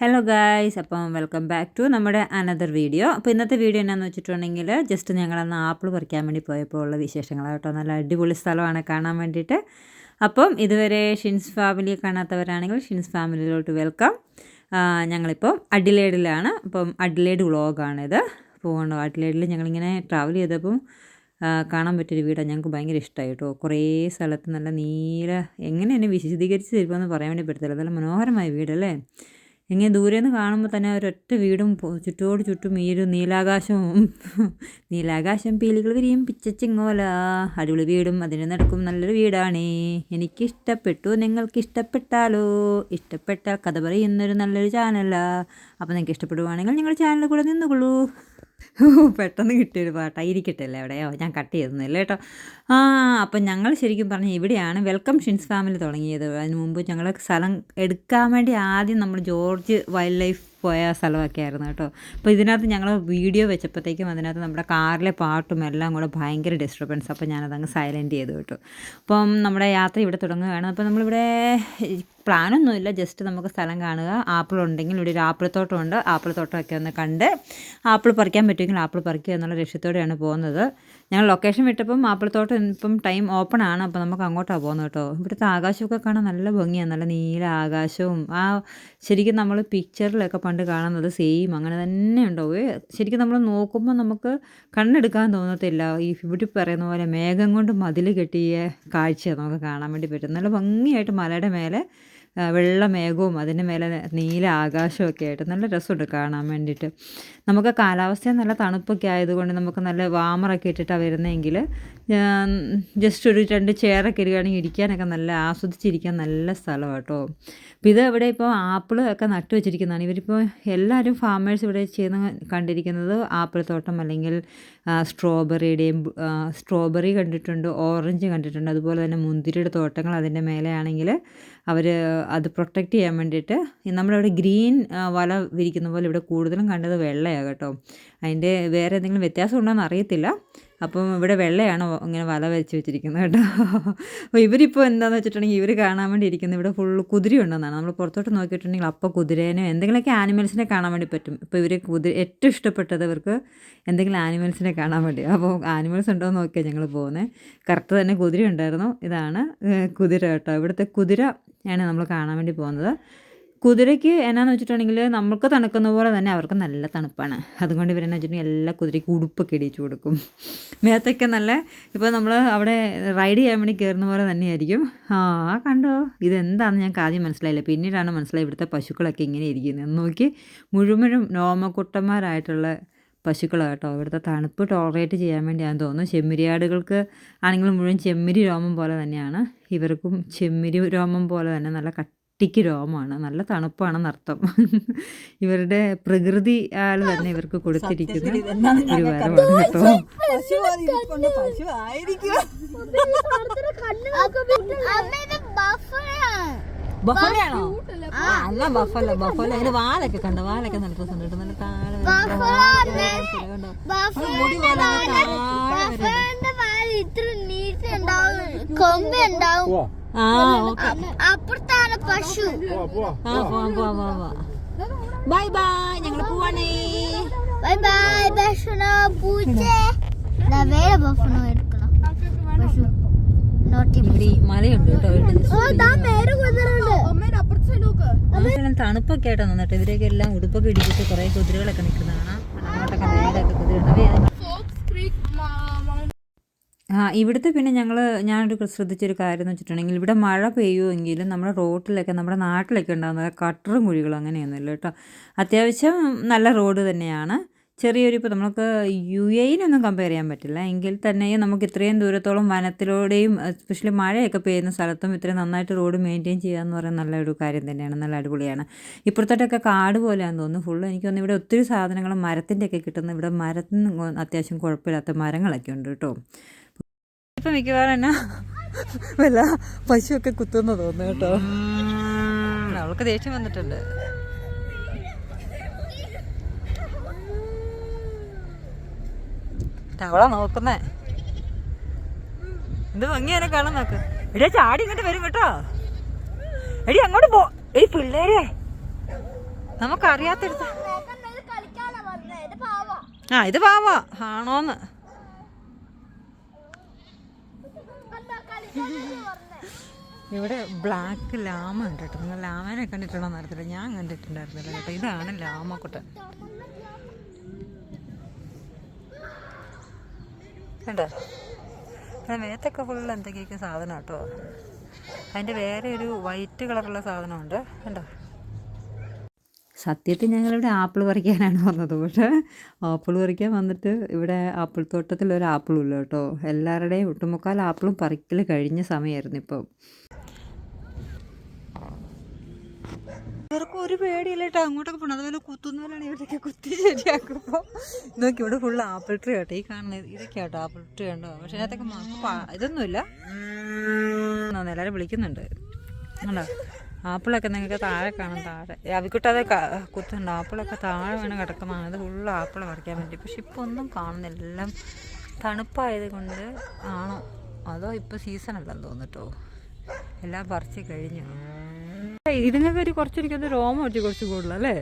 Hello guys, അപ്പം welcome back to നമ്മുടെ another video. അപ്പോൾ ഇന്നത്തെ വീഡിയോ എന്നാന്ന് വെച്ചിട്ടുണ്ടെങ്കിൽ ജസ്റ്റ് ഞങ്ങളന്ന് ആപ്പിൾ പറിക്കാൻ വേണ്ടി പോയപ്പോൾ ഉള്ള വിശേഷങ്ങളാണ് കേട്ടോ. നല്ല അടിപൊളി സ്ഥലമാണ് കാണാൻ വേണ്ടിയിട്ട്. അപ്പം ഇതുവരെ ഷിൻസ് ഫാമിലി കാണാത്തവരാണെങ്കിൽ ഷിൻസ് ഫാമിലിയിലോട്ട് വെൽക്കം. ഞങ്ങളിപ്പോൾ അഡിലേഡിലാണ്. അപ്പം അഡിലേഡ് വ്ളോഗാണിത്. പോകണ്ടോ അഡിലേഡിൽ ഞങ്ങളിങ്ങനെ ട്രാവൽ ചെയ്തപ്പം കാണാൻ പറ്റിയൊരു വീടാണ്. ഞങ്ങൾക്ക് ഭയങ്കര ഇഷ്ടമായി കേട്ടോ. കുറേ സ്ഥലത്ത് നല്ല നീല, എങ്ങനെ എന്നെ വിശദീകരിച്ച് തരുമെന്ന് പറയാൻ വേണ്ടി പറ്റത്തില്ല. നല്ല മനോഹരമായ വീടല്ലേ. ഇങ്ങനെ ദൂരെ നിന്ന് കാണുമ്പോൾ തന്നെ ഒരൊറ്റ വീടും ചുറ്റോട് ചുറ്റും ഈ ഒരു നീലാകാശം പീലികൾ വിരിയും പിച്ചച്ചിങ്ങോല അടിപൊളി വീടും അതിന് നടക്കും നല്ലൊരു വീടാണേ. എനിക്കിഷ്ടപ്പെട്ടു, നിങ്ങൾക്ക് ഇഷ്ടപ്പെട്ടാലോ? ഇഷ്ടപ്പെട്ടാൽ കഥ പറയുന്നൊരു നല്ലൊരു ചാനലാണ്. അപ്പോൾ നിങ്ങൾക്ക് ഇഷ്ടപ്പെടുവാണെങ്കിൽ നിങ്ങളുടെ ചാനലിൽ കൂടെ നിന്നുകൊള്ളൂ. പെട്ടെന്ന് കിട്ടിയൊരു പാട്ടായിരിക്കട്ടെ അല്ലേ എവിടെയോ ഞാൻ കട്ട് ചെയ്തൊന്നുമില്ല കേട്ടോ. അപ്പം ഞങ്ങൾ ശരിക്കും പറഞ്ഞാൽ ഇവിടെയാണ് വെൽക്കം ഷിൻസ് ഫാമിലി തുടങ്ങിയത്. അതിന് മുമ്പ് ഞങ്ങൾ സ്ഥലം എടുക്കാൻ വേണ്ടി ആദ്യം നമ്മൾ ജോർജ് വൈൽഡ് ലൈഫ് പോയ സ്ഥലമൊക്കെ ആയിരുന്നു കേട്ടോ. അപ്പോൾ ഇതിനകത്ത് ഞങ്ങൾ വീഡിയോ വെച്ചപ്പോഴത്തേക്കും അതിനകത്ത് നമ്മുടെ കാറിലെ പാട്ടും എല്ലാം കൂടെ ഭയങ്കര ഡിസ്റ്റർബൻസ്. അപ്പോൾ ഞാനതങ്ങ് സൈലൻറ്റ് ചെയ്തു കേട്ടോ. അപ്പം നമ്മുടെ യാത്ര ഇവിടെ തുടങ്ങുകയാണ്. അപ്പോൾ നമ്മളിവിടെ പ്ലാനൊന്നുമില്ല, ജസ്റ്റ് നമുക്ക് സ്ഥലം കാണുക. ആപ്പിൾ ഉണ്ടെങ്കിൽ ഇവിടെ ഒരു ആപ്പിൾ തോട്ടമുണ്ട്. ആപ്പിൾ തോട്ടമൊക്കെ ഒന്ന് കണ്ട് ആപ്പിൾ പറിക്കാൻ പറ്റുമെങ്കിൽ ആപ്പിൾ പറിക്കുക എന്നുള്ള ലക്ഷ്യത്തോടെയാണ് പോകുന്നത്. ഞങ്ങൾ ലൊക്കേഷൻ വിട്ടപ്പം ആപ്പിൾ തോട്ടം ഇപ്പം ടൈം ഓപ്പൺ ആണ്. അപ്പോൾ നമുക്ക് അങ്ങോട്ടാണ് പോകുന്നത് കേട്ടോ. ഇവിടുത്തെ ആകാശമൊക്കെ കാണാൻ നല്ല ഭംഗിയാണ്. നല്ല നീല ആകാശവും ശരിക്കും നമ്മൾ പിക്ചറിലൊക്കെ പണ്ട് കാണുന്നത് സെയിം അങ്ങനെ തന്നെ ഉണ്ടാവുമേ. ശരിക്കും നമ്മൾ നോക്കുമ്പോൾ നമുക്ക് കണ്ണെടുക്കാൻ തോന്നത്തില്ല. ഈ ഇവിടെ പറയുന്ന പോലെ മേഘം കൊണ്ട് മതിൽ കെട്ടിയ കാഴ്ച നമുക്ക് കാണാൻ വേണ്ടി പറ്റും. നല്ല ഭംഗിയായിട്ട് മലയുടെ മേലെ വെള്ള മേഘവും അതിൻ്റെ മേലെ നീല ആകാശമൊക്കെ ആയിട്ട് നല്ല രസമുണ്ട് കാണാൻ വേണ്ടിയിട്ട്. നമുക്ക് കാലാവസ്ഥ നല്ല തണുപ്പൊക്കെ ആയതുകൊണ്ട് നമുക്ക് നല്ല വാമറൊക്കെ ഇട്ടിട്ടാണ് വരുന്നതെങ്കിൽ ജസ്റ്റ് ഒരു 2 ചെയറൊക്കെ ഇടുകയാണെങ്കിൽ ഇരിക്കാനൊക്കെ നല്ല ആസ്വദിച്ചിരിക്കാൻ നല്ല സ്ഥലമാണ് കേട്ടോ. അപ്പോൾ ഇത് ഇവിടെ ഇപ്പോൾ ആപ്പിൾ ഒക്കെ നട്ടു വെച്ചിരിക്കുന്നതാണ്. ഇവരിപ്പോൾ എല്ലാവരും ഫാമേഴ്സ് ഇവിടെ ചെയ്യുന്ന കണ്ടിരിക്കുന്നത് ആപ്പിൾ തോട്ടം അല്ലെങ്കിൽ സ്ട്രോബെറി കണ്ടിട്ടുണ്ട്, ഓറഞ്ച് കണ്ടിട്ടുണ്ട്, അതുപോലെ തന്നെ മുന്തിരിയുടെ തോട്ടങ്ങൾ. അതിൻ്റെ മേലെയാണെങ്കിൽ അവർ അത് പ്രൊട്ടക്റ്റ് ചെയ്യാൻ വേണ്ടിയിട്ട് നമ്മളവിടെ ഗ്രീൻ വല വിരിക്കുന്ന പോലെ ഇവിടെ കൂടുതലും കണ്ടത് വെള്ളയാണ് കേട്ടോ. അതിൻ്റെ വേറെ എന്തെങ്കിലും വ്യത്യാസം ഉണ്ടോയെന്ന് അറിയത്തില്ല. അപ്പം ഇവിടെ വെള്ളയാണ് ഇങ്ങനെ വല വെച്ചിരിക്കുന്നത് കേട്ടോ. അപ്പോൾ ഇവരിപ്പോൾ എന്താണെന്ന് വെച്ചിട്ടുണ്ടെങ്കിൽ ഇവർ കാണാൻ വേണ്ടി ഇരിക്കുന്നത് ഇവിടെ ഫുള്ള് കുതിര ഉണ്ടെന്നാണ്. നമ്മൾ പുറത്തോട്ട് നോക്കിയിട്ടുണ്ടെങ്കിൽ അപ്പോൾ കുതിരേനോ എന്തെങ്കിലുമൊക്കെ ആനിമൽസിനെ കാണാൻ വേണ്ടി പറ്റും. ഇപ്പോൾ ഇവർ ഏറ്റവും ഇഷ്ടപ്പെട്ടത് ഇവർക്ക് എന്തെങ്കിലും ആനിമൽസിനെ കാണാൻ വേണ്ടി. അപ്പോൾ ആനിമൽസ് ഉണ്ടോ എന്ന് നോക്കിയാൽ ഞങ്ങൾ പോകുന്നത്. കറക്റ്റ് തന്നെ കുതിര ഉണ്ടായിരുന്നു. ഇതാണ് കുതിര കേട്ടോ. ഇവിടുത്തെ കുതിര ആണ് നമ്മൾ കാണാൻ വേണ്ടി പോകുന്നത്. കുതിരയ്ക്ക് എന്നാന്ന് വെച്ചിട്ടുണ്ടെങ്കിൽ നമുക്ക് തണുക്കുന്ന പോലെ തന്നെ അവർക്ക് നല്ല തണുപ്പാണ്. അതുകൊണ്ട് ഇവരെന്ന് വെച്ചിട്ടുണ്ടെങ്കിൽ എല്ലാ കുതിരയ്ക്ക് ഉടുപ്പൊക്കെ ഇടിച്ചു കൊടുക്കും. മേത്തൊക്കെ നല്ല ഇപ്പോൾ നമ്മൾ അവിടെ റൈഡ് ചെയ്യാൻ വേണ്ടി കയറുന്ന പോലെ തന്നെയായിരിക്കും. കണ്ടോ, ഇതെന്താണെന്ന് ഞങ്ങൾക്ക് ആദ്യം മനസ്സിലായില്ല. പിന്നീടാണ് മനസ്സിലായി ഇവിടുത്തെ പശുക്കളൊക്കെ ഇങ്ങനെ ഇരിക്കുന്നത്. നോക്കി മുഴുവനും രോമക്കുട്ടന്മാരായിട്ടുള്ള പശുക്കളാണ് കേട്ടോ. ഇവിടുത്തെ തണുപ്പ് ടോളറേറ്റ് ചെയ്യാൻ വേണ്ടിയാണെന്ന് തോന്നുന്നു. ചെമ്മരിയാടുകൾക്ക് ആണെങ്കിലും മുഴുവൻ ചെമ്മരി രോമം പോലെ തന്നെയാണ്. ഇവർക്കും ചെമ്മരി രോമം പോലെ തന്നെ നല്ല കട്ടിക്ക് രോമമാണ്. നല്ല തണുപ്പാണെന്നർത്ഥം. ഇവരുടെ പ്രകൃതി തന്നെ ഇവർക്ക് കൊടുത്തിരിക്കുന്ന ഒരു വരമാണ് കേട്ടോ. ബഫലോയാണോ? അല്ല ബഫലോ. അതിന് വാലൊക്കെ കണ്ടോ? വാലൊക്കെ നല്ല രസമുണ്ട്. നല്ല അപ്പുറത്താണ് പശു. ബൈ ബൈ, ഞങ്ങൾ പോവാണേ. ബൈ ബൈ ഭക്ഷണ പൂച്ച. വേറെ ഭക്ഷണം എടുക്കണം. പശു മലയുണ്ട് കേട്ടോ. തണുപ്പൊക്കെ ആയിട്ടാ നിന്നിട്ട് ഇവരെയൊക്കെ എല്ലാം ഉടുപ്പൊക്കെ ഇടിച്ചിട്ട് കുറേ കുതിരകളൊക്കെ നിൽക്കുന്നതാണ്. അങ്ങോട്ടൊക്കെ നേരൊക്കെ കുതിരയുണ്ട്. ഇവിടുത്തെ പിന്നെ ഞാനൊരു ശ്രദ്ധിച്ചൊരു കാര്യം എന്ന് വെച്ചിട്ടുണ്ടെങ്കിൽ ഇവിടെ മഴ പെയ്യുമെങ്കിലും നമ്മുടെ റോഡിലൊക്കെ നമ്മുടെ നാട്ടിലൊക്കെ ഉണ്ടാകുന്ന കട്ടറും കുഴികളും അങ്ങനെയൊന്നുമില്ല കേട്ടോ. അത്യാവശ്യം നല്ല റോഡ് തന്നെയാണ്. ചെറിയൊരു ഇപ്പോൾ നമുക്ക് UAE-നൊന്നും കമ്പയർ ചെയ്യാൻ പറ്റില്ല. എങ്കിൽ തന്നെയും നമുക്ക് ഇത്രയും ദൂരത്തോളം വനത്തിലൂടെയും എസ്പെഷ്യലി മഴയൊക്കെ പെയ്യുന്ന സ്ഥലത്തും ഇത്രയും നന്നായിട്ട് റോഡ് മെയിൻറ്റെയിൻ ചെയ്യുക എന്ന് പറയുന്നത് നല്ലൊരു കാര്യം തന്നെയാണ്. നല്ല അടിപൊളിയാണ്. ഇപ്പുറത്തോട്ടൊക്കെ കാട് പോലെയാണെന്ന് തോന്നുന്നു ഫുള്ള്. എനിക്ക് തോന്നുന്നു ഇവിടെ ഒത്തിരി സാധനങ്ങൾ മരത്തിൻ്റെയൊക്കെ കിട്ടുന്ന, ഇവിടെ മരത്തിന് അത്യാവശ്യം കുഴപ്പമില്ലാത്ത മരങ്ങളൊക്കെ ഉണ്ട് കേട്ടോ. ഇപ്പം മിക്കവാറും എന്നാ വല്ല പശുവൊക്കെ കുത്തുന്ന തോന്നുന്നു കേട്ടോ. അവൾക്ക് ദേഷ്യം വന്നിട്ടുണ്ട്. അവളാ നോക്കുന്നേ. എന്ത് ഭംഗിയാനെ കാണാൻ നോക്ക്. എടിയാ ചാടി ഇങ്ങോട്ട് വരും കേട്ടോ. എടി അങ്ങോട്ട് പോ. എടി പിള്ളേരെ നമുക്കറിയാത്തടുത്ത്. ആ ഇത് പാവാ ആണോന്ന്. ഇവിടെ ബ്ലാക്ക് ലാമ ഉണ്ട് കേട്ടോ. നിങ്ങൾ ലാമേനെ കണ്ടിട്ടുണ്ടോ എന്നറിയത്തില്ല, ഞാൻ കണ്ടിട്ടുണ്ടായിരുന്നില്ല കേട്ടോ. ഇതാണ് ലാമക്കുട്ടൻ കണ്ടോ. അത് മേത്തൊക്കെ ഫുള്ള് എന്തൊക്കെയൊക്കെ സാധനം കേട്ടോ. അതിൻ്റെ വേറെ ഒരു വൈറ്റ് കളറുള്ള സാധനമുണ്ട് കണ്ടോ. സത്യത്തിൽ ഞങ്ങളിവിടെ ആപ്പിൾ പറിക്കാനാണ് വന്നത്. പക്ഷേ ആപ്പിൾ പറിക്കാൻ വന്നിട്ട് ഇവിടെ ആപ്പിൾ തോട്ടത്തിൽ ഒരു ആപ്പിളും ഇല്ല കേട്ടോ. എല്ലാവരുടെയും ഒട്ടുമുക്കാൽ ആപ്പിളും പറിക്കൽ കഴിഞ്ഞ സമയമായിരുന്നു ഇപ്പം. ഇവർക്ക് ഒരു പേടിയില്ല കേട്ടോ അങ്ങോട്ടൊക്കെ പോകണം. അതുപോലെ കുത്തുന്ന പോലെയാണ് ഇവരൊക്കെ കുത്തി ശരിയാക്കുമ്പോൾ. നോക്കി ഇവിടെ ഫുള്ള് ആപ്പിൾ ട്രീ കേട്ടോ. ഈ കാണുന്നത് ഇതൊക്കെ കേട്ടോ ആപ്പിൾ ട്രീ ഉണ്ടോ. പക്ഷെ അതിനകത്തൊക്കെ ഇതൊന്നുമില്ല. എല്ലാവരും വിളിക്കുന്നുണ്ട് കണ്ടോ. ആപ്പിളൊക്കെ നിങ്ങൾക്ക് താഴെ കാണും. താഴെ അവിക്കുട്ടത് കുത്തുണ്ട്. ആപ്പിളൊക്കെ താഴെ വേണം കിടക്കുന്നതാണ്. ഇത് ഫുള്ള് ആപ്പിൾ പറിക്കാൻ വേണ്ടി. പക്ഷെ ഇപ്പോൾ ഒന്നും കാണുന്നില്ല. എല്ലാം തണുപ്പായത് കൊണ്ട് ആണോ അതോ ഇപ്പോൾ സീസണല്ലെന്ന് തോന്നിട്ടോ. എല്ലാം പറിച്ച് കഴിഞ്ഞു. ഇതിനൊക്കെ ഒരു കുറച്ചൊരിക്കലും രോമം വെച്ച് കുറച്ച് കൂടുതലല്ലേ.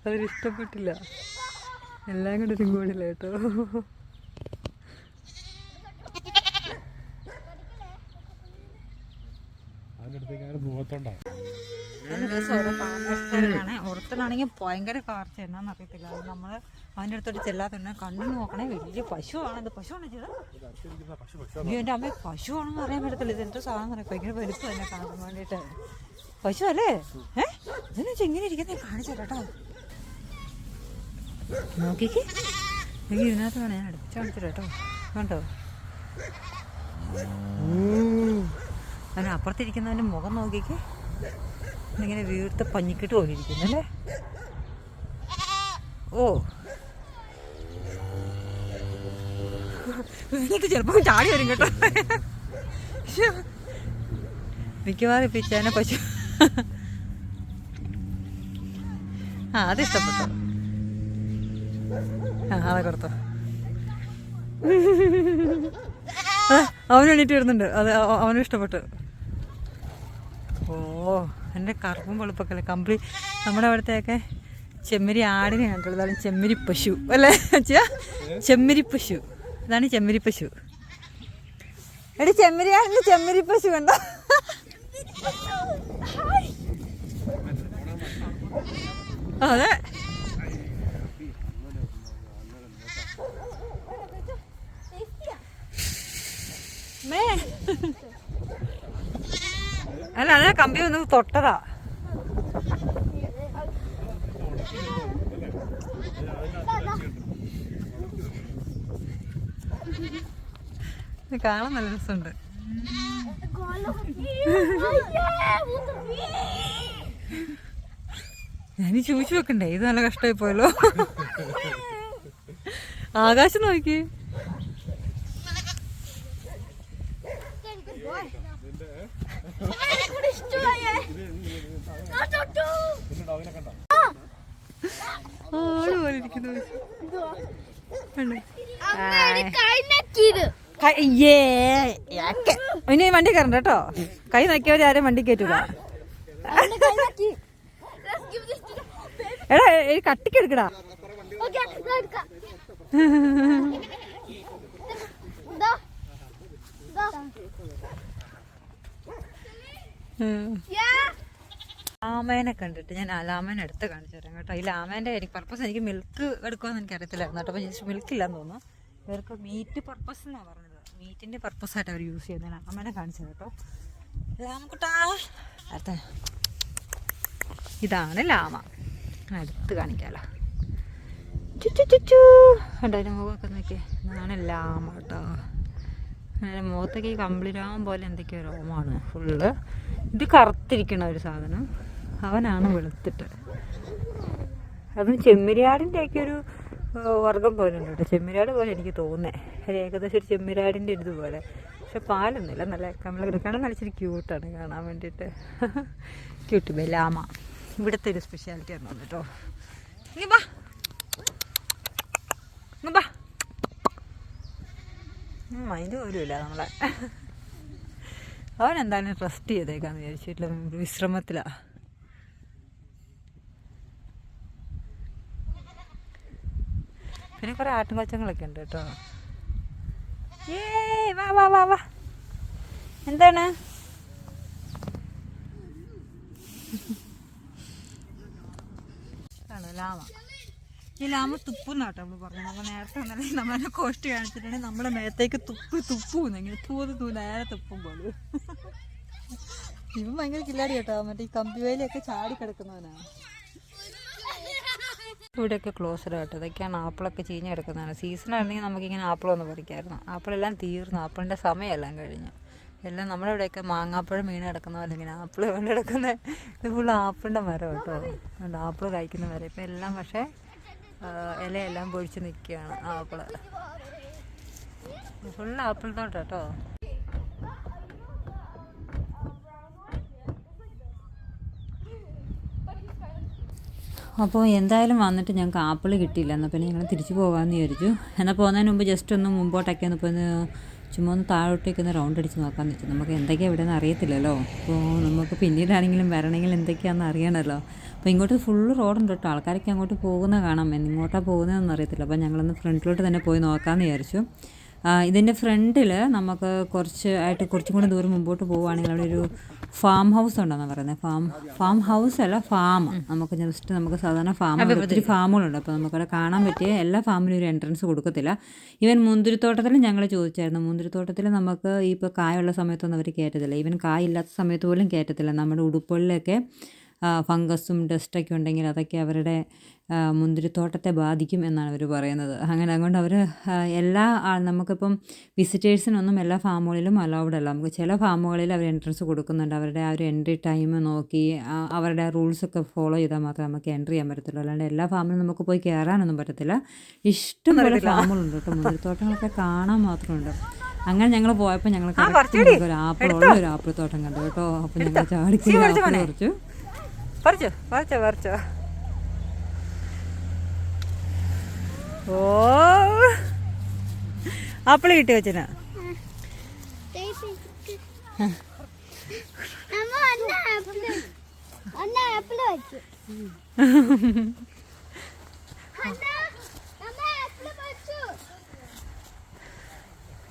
അവരിഷ്ടപ്പെട്ടില്ല. എല്ലാം കൂടെ ഒരു കൂടില്ല കേട്ടോ. ഓർത്തനാണെങ്കിൽ ഭയങ്കര കാർച്ച എന്നാന്ന് അറിയത്തില്ല. അത് നമ്മൾ അവൻ്റെ അടുത്തോട്ട് ചെല്ലാതെ തന്നെ കണ്ണു നോക്കണേ. വലിയ പശുവാണത്. പശുവാണ് ചെയ്തത്. എൻ്റെ അമ്മ പശുവാണെന്ന് അറിയാൻ പറ്റത്തില്ല. ഇതെന്തോ സാധനം അറിയാം. ഭയങ്കര വലുപ്പം തന്നെ കാണാൻ വേണ്ടിയിട്ട്. പശു അല്ലേ? ഇതിനെ ചെങ്ങനെ ഇരിക്കുന്നേ കാണിച്ചു കേട്ടോ. നോക്കിക്ക് എനിക്ക് ഇതിനകത്ത് വേണം. ഞാൻ അടുത്ത് കാണിച്ചിട്ട് കേട്ടോ. കണ്ടോ അതിന് അപ്പുറത്തിരിക്കുന്നവൻ്റെ മുഖം നോക്കിക്ക്. ഇങ്ങനെ വീർത്ത പഞ്ഞിക്കിട്ട് പോലെ ഇരിക്കുന്നല്ലേ. ഓ എന്നിട്ട് ചിലപ്പോൾ ചാടി വരും കേട്ടോ. മിക്കവാറും ഇപ്പിച്ചാനെ പശു. അത് ഇഷ്ടപ്പെട്ടോ. അതെ കൊടുത്തോ. അവന് എണീറ്റ് വരുന്നുണ്ട്. അത് അവനും ഇഷ്ടപ്പെട്ടു. ഓ എൻ്റെ കറുപ്പും വെളുപ്പൊക്കെ കംപ്ലീറ്റ്. നമ്മുടെ അവിടുത്തെയൊക്കെ ചെമ്മരി ആടിനെ കണ്ടുള്ളതാണ് ചെമ്മരി പശു അല്ലേ അച്ഛാ. ചെമ്മരി പശു ഇതാണ് ചെമ്മരി പശു. എടി ചെമ്മരി ആടിന് ചെമ്മരി പശു കണ്ടോ. അതെ അല്ല അതെ കമ്പി ഒന്ന് തൊട്ടതാ. കാണാൻ നല്ല രസമുണ്ട്. ഞാനീ ചൂച്ചു വെക്കണ്ടേ. ഇത് നല്ല കഷ്ടമായി പോയല്ലോ. ആകാശം നോക്കി. ഇനി വണ്ടി കയറണ്ട കേട്ടോ. കൈ നോക്കിയവരെ ആരും വണ്ടി കയറ്റൂല. എടാ കട്ടിക്ക് എടുക്കടാ. ലാമേനെ കണ്ടിട്ട് ഞാൻ ആ ലാമേനെ എടുത്ത് കാണിച്ചു തരാം കേട്ടോ. ഈ ലാമേൻ്റെ പർപ്പസ് എനിക്ക് മിൽക്ക് എടുക്കുമെന്ന് എനിക്കറിയത്തില്ലായിരുന്നു കേട്ടോ. അപ്പോൾ ജസ്റ്റ് മിൽക്കില്ലാന്ന് തോന്നുന്നു. ഇവർക്ക് മീറ്റ് പർപ്പസ് എന്നാണ് പറഞ്ഞത്. മീറ്റിൻ്റെ പർപ്പസായിട്ട് അവർ യൂസ് ചെയ്യുന്നത്. ലാമേനെ കാണിച്ചത് കേട്ടോ. ലാമക്കുട്ടാ അടുത്ത ഇതാണ് ലാമ. അടുത്ത് കാണിക്കാമല്ലോ. ചുറ്റു ചുറ്റു കണ്ടോ അതിൻ്റെ മുഖമൊക്കെ നോക്കിയേ. ഇതാണ് ലാമ കേട്ടോ. അതിൻ്റെ മുഖത്തൊക്കെ ഈ കമ്പിളിരാമം പോലെ എന്തൊക്കെയോ രോമമാണ് ഫുള്ള്. ഇത് കറുത്തിരിക്കണ ഒരു സാധനം. അവനാണ് വെളുത്തിട്ട്. അതും ചെമ്മരിയാടിൻ്റെയൊക്കെ ഒരു വർഗം പോലെ ഉണ്ട് കേട്ടോ. ചെമ്മരിയാട് പോലെ എനിക്ക് തോന്നുന്നത്. ഒരു ഏകദേശം ഒരു ചെമ്മരിയാടിൻ്റെ ഒരു ഇതുപോലെ. പക്ഷെ പാലൊന്നുമില്ല. നല്ല കമ്പിളെടുക്കണം. നല്ല ഇച്ചിരി ക്യൂട്ടാണ് കാണാൻ വേണ്ടിയിട്ട്. ക്യൂട്ട് ബലാമ ഇവിടുത്തെ ഒരു സ്പെഷ്യാലിറ്റി ആണ് കേട്ടോ. ഇങ്ങ് ബാ മൈൻഡ് പോലും ഇല്ല നമ്മളെ. അവൻ എന്തായാലും റെസ്റ്റ് ചെയ്തേക്കാന്ന് വിചാരിച്ചിട്ടില്ല, വിശ്രമത്തിലാണ്. പിന്നെ കുറേ ആട്ടുംകൊച്ചങ്ങളൊക്കെ ഉണ്ട് കേട്ടോ. വാ വാ വാ വാ. എന്താണ് ലാമ? ഈ ലാമ തുപ്പുന്നാട്ടോ നമ്മൾ പറഞ്ഞു. നമ്മൾ നേരത്തെ ഒന്നല്ലേ നമ്മളെ കോസ്റ്റ് കാണിച്ചിട്ടുണ്ടെങ്കിൽ നമ്മുടെ മേത്തേക്ക് തുപ്പൂന്ന്, ഇങ്ങനെ നേരെ തുപ്പും പോലും. ഇവൻ ഭയങ്കര കില്ലാടി കേട്ടോ, മറ്റേ ഈ കമ്പിവേലിയൊക്കെ ചാടി കിടക്കുന്നവനാണ്. ഇവിടെയൊക്കെ ക്ലോസ്ഡ് ആട്ടോ. ഇതൊക്കെയാണ് ആപ്പിളൊക്കെ ചീഞ്ഞ് കിടക്കുന്നതാണ്. സീസണായിരുന്നെങ്കിൽ നമുക്കിങ്ങനെ ആപ്പിളൊന്ന് പറിക്കായിരുന്നു. ആപ്പിളെല്ലാം തീർന്നു, ആപ്പിളിൻ്റെ സമയമെല്ലാം കഴിഞ്ഞു. എല്ലാം നമ്മുടെ ഇവിടെയൊക്കെ മാങ്ങാപ്പഴം വീണ് കിടക്കുന്ന പോലെ ഇങ്ങനെ ആപ്പിൾ വീണ് കിടക്കുന്നത്. ഇത് ഫുള്ള് ആപ്പിളിൻ്റെ മരം കേട്ടോ, അതുകൊണ്ട് ആപ്പിൾ കഴിക്കുന്ന മരം. ഇപ്പം എല്ലാം പക്ഷേ ഇലയെല്ലാം പൊഴിച്ച് നിൽക്കുകയാണ് ആപ്പിള്. ഫുള്ള് ആപ്പിൾ തോട്ടം കേട്ടോ. അപ്പോൾ എന്തായാലും വന്നിട്ട് ഞങ്ങൾക്ക് ആപ്പിൾ കിട്ടിയില്ല. എന്നാൽ പിന്നെ ഞങ്ങൾ തിരിച്ചു പോകാമെന്ന് വിചാരിച്ചു. എന്നാൽ പോകുന്നതിന് മുമ്പ് ജസ്റ്റ് ഒന്ന് മുമ്പോട്ടൊക്കെ ഒന്ന് പോയി ചുമ്മാ ഒന്ന് താഴോട്ടേക്ക് ഒന്ന് റൗണ്ട് അടിച്ച് നോക്കാമെന്ന് വെച്ചു. നമുക്ക് എന്തൊക്കെയാണ് ഇവിടെ നിന്ന് അറിയത്തില്ലല്ലോ. അപ്പോൾ നമുക്ക് പിന്നീടാണെങ്കിലും വരണമെങ്കിൽ എന്തൊക്കെയാണെന്ന് അറിയണമല്ലോ. അപ്പോൾ ഇങ്ങോട്ട് ഫുള്ള് റോഡുണ്ട് കേട്ടോ. ആൾക്കാരൊക്കെ അങ്ങോട്ട് പോകുന്ന കാണാം. ഇങ്ങോട്ടാണ് പോകുന്നതെന്നൊന്നും അറിയത്തില്ല. അപ്പോൾ ഞങ്ങളൊന്ന് ഫ്രണ്ടിലോട്ട് തന്നെ പോയി നോക്കാമെന്ന് വിചാരിച്ചു. ഇതിൻ്റെ ഫ്രണ്ടിൽ നമുക്ക് കുറച്ചും കൂടി ദൂരം മുമ്പോട്ട് പോവുകയാണെങ്കിൽ അവിടെ ഒരു ഫാം ഹൗസ് ഉണ്ടെന്നാണ് പറയുന്നത്. ഫാം ഹൗസ് അല്ല, ഫാം. നമുക്ക് സാധാരണ ഒത്തിരി ഫാമുകളുണ്ട്. അപ്പോൾ നമുക്കവിടെ കാണാൻ പറ്റിയ എല്ലാ ഫാമിനും ഒരു എൻട്രൻസ് കൊടുക്കത്തില്ല. ഈവൻ മുന്തിരിത്തോട്ടത്തിൽ ഞങ്ങൾ ചോദിച്ചായിരുന്നു. മുന്തിരിത്തോട്ടത്തിൽ നമുക്ക് ഇപ്പോൾ കായുള്ള സമയത്തൊന്നും അവർ കയറ്റത്തില്ല. ഈവൻ കായില്ലാത്ത സമയത്ത് പോലും കയറ്റത്തില്ല. നമ്മുടെ ഉടുപ്പുകളിലൊക്കെ ഫംഗസും ഡസ്റ്റൊക്കെ ഉണ്ടെങ്കിൽ അതൊക്കെ അവരുടെ മുന്തിരിത്തോട്ടത്തെ ബാധിക്കും എന്നാണ് അവർ പറയുന്നത്. അതുകൊണ്ട് അവർ നമുക്കിപ്പം വിസിറ്റേഴ്സിനൊന്നും എല്ലാ ഫാമുകളിലും അലൗഡ് അല്ല. നമുക്ക് ചില ഫാമുകളിൽ അവർ എൻട്രൻസ് കൊടുക്കുന്നുണ്ട്. അവരുടെ ആ ഒരു എൻട്രി ടൈം നോക്കി അവരുടെ റൂൾസൊക്കെ ഫോളോ ചെയ്താൽ മാത്രമേ നമുക്ക് എൻട്രി ചെയ്യാൻ പറ്റത്തുള്ളൂ. അല്ലാണ്ട് എല്ലാ ഫാമിലും നമുക്ക് പോയി കയറാനൊന്നും പറ്റത്തില്ല. ഇഷ്ടംപോലെ ഫാമുകളുണ്ട് കേട്ടോ. മുന്തിരിത്തോട്ടങ്ങളൊക്കെ കാണാൻ മാത്രമുണ്ട്. അങ്ങനെ ഞങ്ങൾ പോയപ്പോൾ ഞങ്ങൾ ഒരു ആപ്പിളുള്ള ഒരു ആപ്പിൾ തോട്ടം കണ്ടു കേട്ടോ. അപ്പോൾ ഞങ്ങൾ ചാടിക്ക് പറിച്ചോ. ഓ, ആപ്പിള് കിട്ടി വെച്ചിനാ.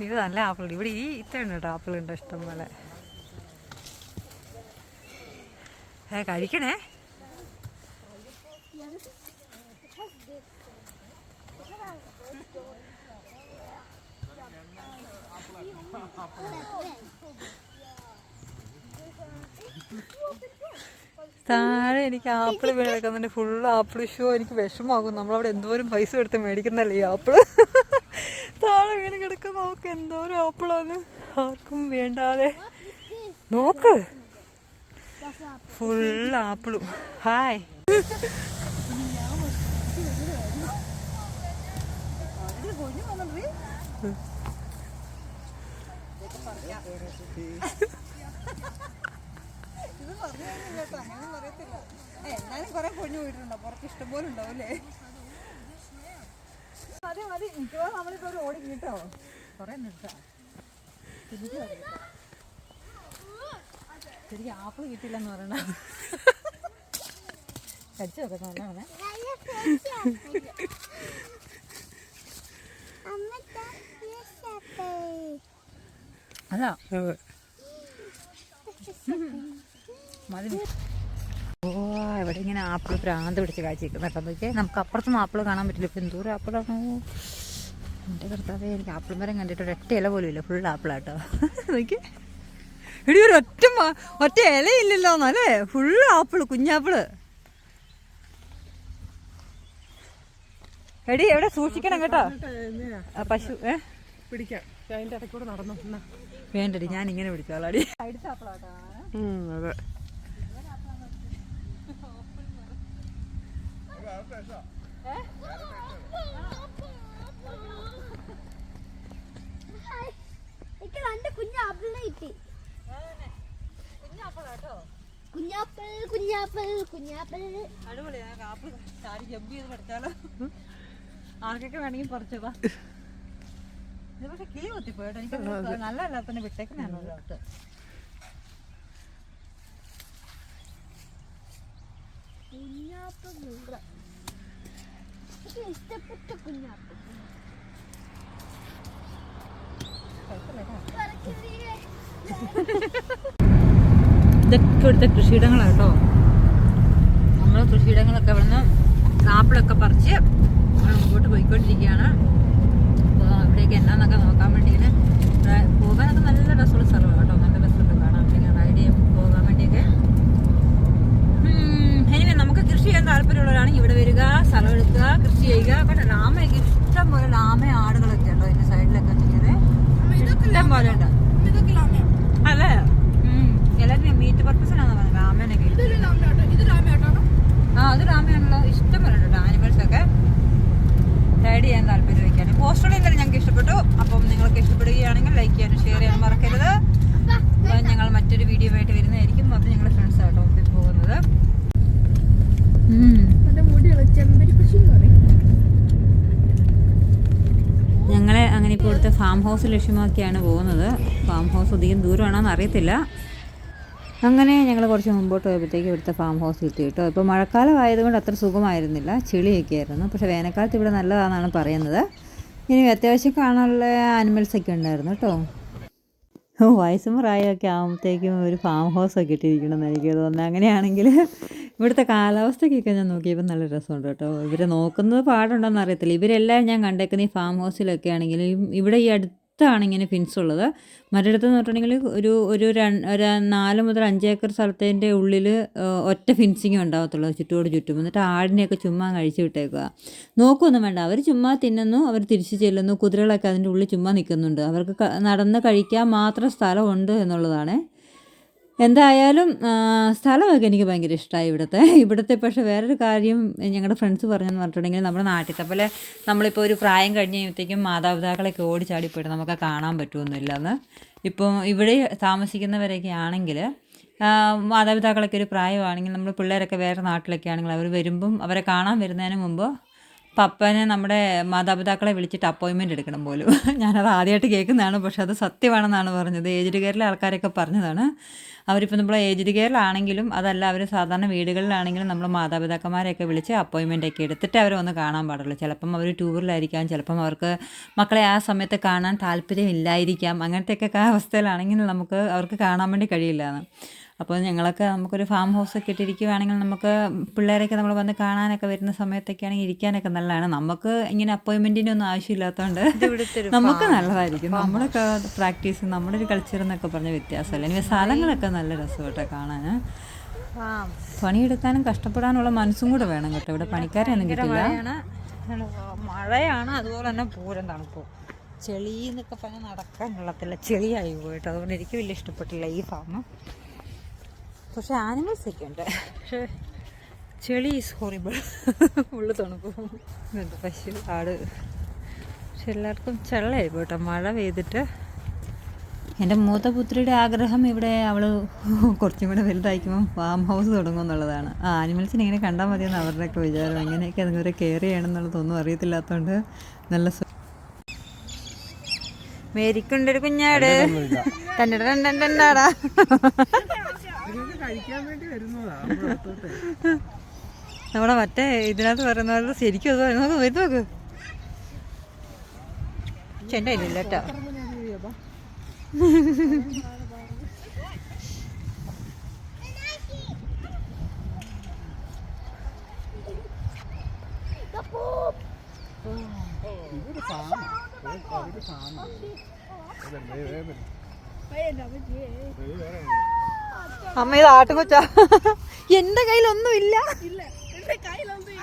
ഇത് നല്ല ആപ്പിൾ. ഇവിടെ ഇത്രയുണ്ട് കേട്ടോ, ആപ്പിളുണ്ട് ഇഷ്ടം പോലെ. കഴിക്കണേ. താഴെ എനിക്ക് ആപ്പിൾ വീണ് കിടക്കുന്നുണ്ട്. Full apple show. എനിക്ക് വിഷമാകും. നമ്മളവിടെ എന്തോരം പൈസ എടുത്ത് മേടിക്കുന്നല്ലേ ഈ ആപ്പിള്. താഴെ വീണ് കിടക്കുന്ന നോക്ക്, എന്തോരം ആപ്പിളാണ്. ആർക്കും വേണ്ടാതെ നോക്ക്, ഫുള്ള് ആപ്പിളും. ഹായ്. എന്നാലും കുറെ പൊഞ്ഞു പോയിട്ടുണ്ടോ? പുറത്ത് ഇഷ്ടംപോലെ ഉണ്ടാവും അല്ലേ? മതി മിക്കവാറും നമ്മളിപ്പോ ഒരു ഓടി കിട്ടോ. കുറെ നിർത്താം. ശരിക്കും ആപ്പിൾ കിട്ടില്ലെന്ന് പറയണ. കഴിച്ചു നോക്കട്ടെ, നല്ലതാണ്. അതാ മതി. ഓ, ഇവിടെ ഇങ്ങനെ ആപ്പിൾ ഭ്രാന്ത് പിടിച്ച് കാഴ്ച വെക്കുന്നുണ്ടോ നോക്കിയേ. നമുക്ക് അപ്പുറത്തൊന്നും ആപ്പിൾ കാണാൻ പറ്റില്ല. ഇപ്പം എന്തോരം ആപ്പിളാണോ എൻ്റെ കർത്താവേ. എനിക്ക് ആപ്പിൾ മരം കണ്ടിട്ട് ഒരൊറ്റ ഇല പോലും ഇല്ല, ഫുൾ ആപ്പിളാട്ടോ. നോക്കിയേ, എടി ഒരു ഒറ്റ ഇലയില്ലല്ലോ എന്നല്ലേ, ഫുള്ള് ആപ്പിള്, കുഞ്ഞാപ്പിള്. എടി എവിടെ സൂക്ഷിക്കണം കേട്ടോ, പശു പിടിക്കാം. അതിന്റെ ഇടയ്ക്കൂടെ നടന്നു. വേണ്ടടി, ഞാൻ ഇങ്ങനെ പിടിച്ചോളാടി. അതെ, ആർക്കൊക്കെ വേണമെങ്കിൽ പറിച്ചതാ. ഇത് പക്ഷെ കിളി കുത്തിപ്പോയിട്ടോ. എനിക്ക് നല്ലതല്ല പിന്നെ വിട്ടേക്കുന്നതാണ് ഡൗട്ട്. ഇഷ്ടപ്പെട്ട കുഞ്ഞാപ്പം ഇതൊക്കെ ഇവിടുത്തെ കൃഷിയിടങ്ങളാണ് കേട്ടോ. നമ്മൾ കൃഷിയിടങ്ങളൊക്കെ ഇവിടുന്ന് ആപ്പിളൊക്കെ പറിച്ച് മുമ്പോട്ട് പോയിക്കൊണ്ടിരിക്കുകയാണ്. അപ്പോൾ ഇവിടേക്ക് എന്നാന്നൊക്കെ നോക്കാൻ വേണ്ടി ഇങ്ങനെ പോകാനൊക്കെ നല്ല രസമുള്ള സ്ഥലമാണ് കേട്ടോ. നല്ല രസമുണ്ട് കാണാൻ വേണ്ടി, റൈഡ് ചെയ്യാൻ പോകാൻ വേണ്ടിയൊക്കെ. എനിവേ നമുക്ക് കൃഷി ചെയ്യാൻ താല്പര്യമുള്ളവരാണെങ്കിൽ ഇവിടെ വരിക, സ്ഥലം എടുക്കുക, കൃഷി ചെയ്യുക കേട്ടോ. ലാമയൊക്കെ ഇഷ്ടം പോലെ ലാമ ആടുകളൊക്കെ ഉണ്ടോ ഇതിന്റെ സൈഡിലൊക്കെ വെച്ചിട്ട് ഇഷ്ടം പോലെ ഉണ്ട്. അല്ലേ എല്ലാവരും മീറ്റ് പർപ്പസിനാണ് പറഞ്ഞത് ലാമേനൊക്കെ. ആ അത് ലാമയാണല്ലോ. ഇഷ്ടം പോലെ ഉണ്ട് ആനിമൽസ് ഒക്കെ റൈഡ് ചെയ്യാൻ താല്പര്യം വയ്ക്കാനും. പോസ്റ്ററിൽ എന്തായാലും ഞങ്ങൾക്ക് ഇഷ്ടപ്പെട്ടു. അപ്പം നിങ്ങൾക്ക് ഇഷ്ടപ്പെടുകയാണെങ്കിൽ ലൈക്ക് ചെയ്യാനും ഷെയർ ചെയ്യാനും മറക്കരുത്. ഞങ്ങൾ മറ്റൊരു വീഡിയോ ആയിട്ട് വരുന്നതായിരിക്കും. അപ്പം ഞങ്ങളുടെ ഫ്രണ്ട്സ് ആട്ടോ മുമ്പിൽ പോകുന്നത്. ഞങ്ങളെ അങ്ങനെ ഇപ്പോൾ ഇവിടുത്തെ ഫാം ഹൗസ് ലക്ഷ്യമാക്കിയാണ് പോകുന്നത്. ഫാം ഹൗസ് അധികം ദൂരമാണോന്ന് അറിയത്തില്ല. അങ്ങനെ ഞങ്ങൾ കുറച്ച് മുമ്പോട്ട് പോയപ്പോഴത്തേക്ക് ഇവിടുത്തെ ഫാം ഹൗസ് എത്തി കേട്ടോ. ഇപ്പോൾ മഴക്കാലം ആയതുകൊണ്ട് അത്ര സുഖമായിരുന്നില്ല, ചെളിയൊക്കെ ആയിരുന്നു. പക്ഷേ വേനൽക്കാലത്ത് ഇവിടെ നല്ലതാണെന്നാണ് പറയുന്നത്. ഇനി അത്യാവശ്യം കാണാനുള്ള ആനിമൽസൊക്കെ ഉണ്ടായിരുന്നു കേട്ടോ. വയസ്സും പ്രായമൊക്കെ ആകുമ്പോഴത്തേക്കും ഒരു ഫാം ഹൗസൊക്കെ ഇട്ടിരിക്കണമെന്ന് എനിക്ക് തോന്നുന്നത്. അങ്ങനെയാണെങ്കിൽ ഇവിടുത്തെ കാലാവസ്ഥയ്ക്കൊക്കെ ഞാൻ നോക്കിയപ്പോൾ നല്ല രസമുണ്ട് കേട്ടോ. ഇവരെ നോക്കുന്നത് പാടുണ്ടോയെന്ന് അറിയത്തില്ല. ഇവരെല്ലാം ഞാൻ കണ്ടേക്കുന്ന ഈ ഫാം ഹൗസിലൊക്കെ ആണെങ്കിലും ഇവിടെ ഈ അടുത്താണ് ഇങ്ങനെ ഫിൻസ് ഉള്ളത്. മറ്റിടത്തെന്ന് പറഞ്ഞിട്ടുണ്ടെങ്കിൽ ഒരു 4 മുതൽ 5 ഏക്കർ സ്ഥലത്തിൻ്റെ ഉള്ളിൽ ഒറ്റ ഫിൻസിങ് ഉണ്ടാകത്തുള്ളൂ ചുറ്റോട് ചുറ്റും. എന്നിട്ട് ആടിനെയൊക്കെ ചുമ്മാ കഴിച്ച് വിട്ടേക്കുക. നോക്കുകയൊന്നും വേണ്ട, അവർ ചുമ്മാ തിന്നുന്നു, അവർ തിരിച്ച് ചെല്ലുന്നു. കുതിരകളൊക്കെ അതിൻ്റെ ഉള്ളിൽ ചുമ്മാ നിൽക്കുന്നുണ്ട്. അവർക്ക് നടന്ന് കഴിക്കാൻ മാത്രം സ്ഥലമുണ്ട് എന്നുള്ളതാണ്. എന്തായാലും സ്ഥലമൊക്കെ എനിക്ക് ഭയങ്കര ഇഷ്ടമായി ഇവിടുത്തെ. പക്ഷേ വേറൊരു കാര്യം ഞങ്ങളുടെ ഫ്രണ്ട്സ് പറഞ്ഞെന്ന് പറഞ്ഞിട്ടുണ്ടെങ്കിൽ നമ്മുടെ നാട്ടിലത്തെ പോലെ നമ്മളിപ്പോൾ ഒരു പ്രായം കഴിഞ്ഞ് കഴിയുമ്പോഴത്തേക്കും മാതാപിതാക്കളൊക്കെ ഓടിച്ചാടിപ്പോയിട്ട് നമുക്ക് കാണാൻ പറ്റുമൊന്നുമില്ലെന്ന്. ഇപ്പം ഇവിടെ താമസിക്കുന്നവരൊക്കെ ആണെങ്കിൽ മാതാപിതാക്കളൊക്കെ ഒരു പ്രായമാണെങ്കിൽ നമ്മൾ പിള്ളേരൊക്കെ വേറെ നാട്ടിലൊക്കെ ആണെങ്കിൽ അവർ വരുമ്പം അവരെ കാണാൻ വരുന്നതിന് മുമ്പ് പപ്പനെ നമ്മുടെ മാതാപിതാക്കളെ വിളിച്ചിട്ട് അപ്പോയിൻമെൻറ്റ് എടുക്കണം പോലും. ഞാനത് ആദ്യമായിട്ട് കേൾക്കുന്നതാണ്, പക്ഷെ അത് സത്യമാണെന്നാണ് പറഞ്ഞത്. ഏജ്ഡ് കെയറിലെ ആൾക്കാരൊക്കെ പറഞ്ഞതാണ്. അവരിപ്പോൾ നമ്മൾ ഏജ്ഡ് കെയറിലാണെങ്കിലും അതല്ല അവർ സാധാരണ വീടുകളിലാണെങ്കിലും നമ്മൾ മാതാപിതാക്കന്മാരെയൊക്കെ വിളിച്ച് അപ്പോയിൻമെൻറ്റൊക്കെ എടുത്തിട്ട് അവരെ ഒന്ന് കാണാൻ പാടുള്ളൂ. ചിലപ്പം അവർ ടൂറിലായിരിക്കാം, ചിലപ്പം അവർക്ക് മക്കളെ ആ സമയത്ത് കാണാൻ താല്പര്യമില്ലായിരിക്കാം. അങ്ങനത്തെയൊക്കെ അവസ്ഥയിലാണെങ്കിൽ അവർക്ക് കാണാൻ വേണ്ടി കഴിയില്ലാന്ന്. അപ്പോൾ ഞങ്ങളൊക്കെ നമുക്കൊരു ഫാം ഹൗസൊക്കെ ഇട്ടിരിക്കുകയാണെങ്കിൽ നമുക്ക് പിള്ളേരൊക്കെ നമ്മൾ വന്ന് കാണാനൊക്കെ വരുന്ന സമയത്തൊക്കെ ആണെങ്കിൽ ഇരിക്കാനൊക്കെ നല്ലതാണ്. നമുക്ക് ഇങ്ങനെ അപ്പോയിൻമെൻറ്റിൻ്റെ ഒന്നും ആവശ്യമില്ലാത്തതുകൊണ്ട് നമുക്ക് നല്ലതായിരിക്കും. നമ്മളൊക്കെ പ്രാക്ടീസ് നമ്മുടെ ഒരു കൾച്ചർ എന്നൊക്കെ പറഞ്ഞ വ്യത്യാസമല്ല. ഇനി സ്ഥലങ്ങളൊക്കെ നല്ല രസമായിട്ടോ കാണാൻ. പണിയെടുക്കാനും കഷ്ടപ്പെടാനുള്ള മനസ്സും കൂടെ വേണം കേട്ടോ. ഇവിടെ പണിക്കാരെയൊന്നും കിട്ടില്ല. മഴയാണ്, അതുപോലെ തന്നെ പൂരം തണുപ്പും. ചെളി എന്നൊക്കെ പറഞ്ഞാൽ നടക്കാൻ കൊള്ളത്തില്ല, ചെളിയായി പോയിട്ട്. അതുകൊണ്ട് എനിക്ക് വലിയ ഇഷ്ടപ്പെട്ടില്ല ഈ ഫാം. പക്ഷെ ആനിമൽസൊക്കെ ഉണ്ട്, പക്ഷേ ചെളി ഈസ് ഹോറിബിൾ. ഉള്ളു തണുക്കും. ഇതുണ്ട് പശു, ആട്. പക്ഷെ എല്ലാവർക്കും ചെള്ളയായി പോട്ടോ മഴ പെയ്തിട്ട്. എൻ്റെ മൂത്തപുത്രിയുടെ ആഗ്രഹം ഇവിടെ അവൾ കുറച്ചും കൂടെ വലുതായിരിക്കുമ്പം ഫാം ഹൗസ് തുടങ്ങും എന്നുള്ളതാണ്. ആനിമൽസിനെ ഇങ്ങനെ കണ്ടാൽ മതിയെന്ന് അവരുടെയൊക്കെ വിചാരം. എങ്ങനെയൊക്കെ അതുവരെ കെയർ ചെയ്യണമെന്നുള്ളതൊന്നും അറിയത്തില്ലാത്തതുകൊണ്ട് നല്ല മേരിക്കുണ്ടൊരു കുഞ്ഞാട് തന്നെ രണ്ടാടാ. നമ്മുടെ മറ്റേ ഇതിനകത്ത് പറയുന്ന പോലെ ശരിക്കും അത് പറയുന്നത് വരും നോക്ക്. എൻ്റെ കയ്യിലില്ല കേട്ടോ. അമ്മ ഇത് ആട്ടും കൊച്ചാ. എന്റെ കയ്യിലൊന്നുമില്ല, എന്റെ കയ്യിലില്ലെന്ന്.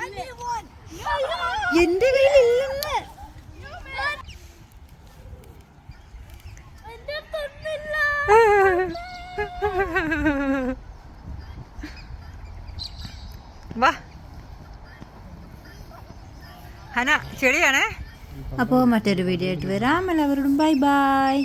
വാ ഹന, ചെടിയാണേ. അപ്പോൾ മറ്റൊരു വീഡിയോ ആയിട്ട് വരാം. എല്ലാവരോടും ബൈ ബൈ.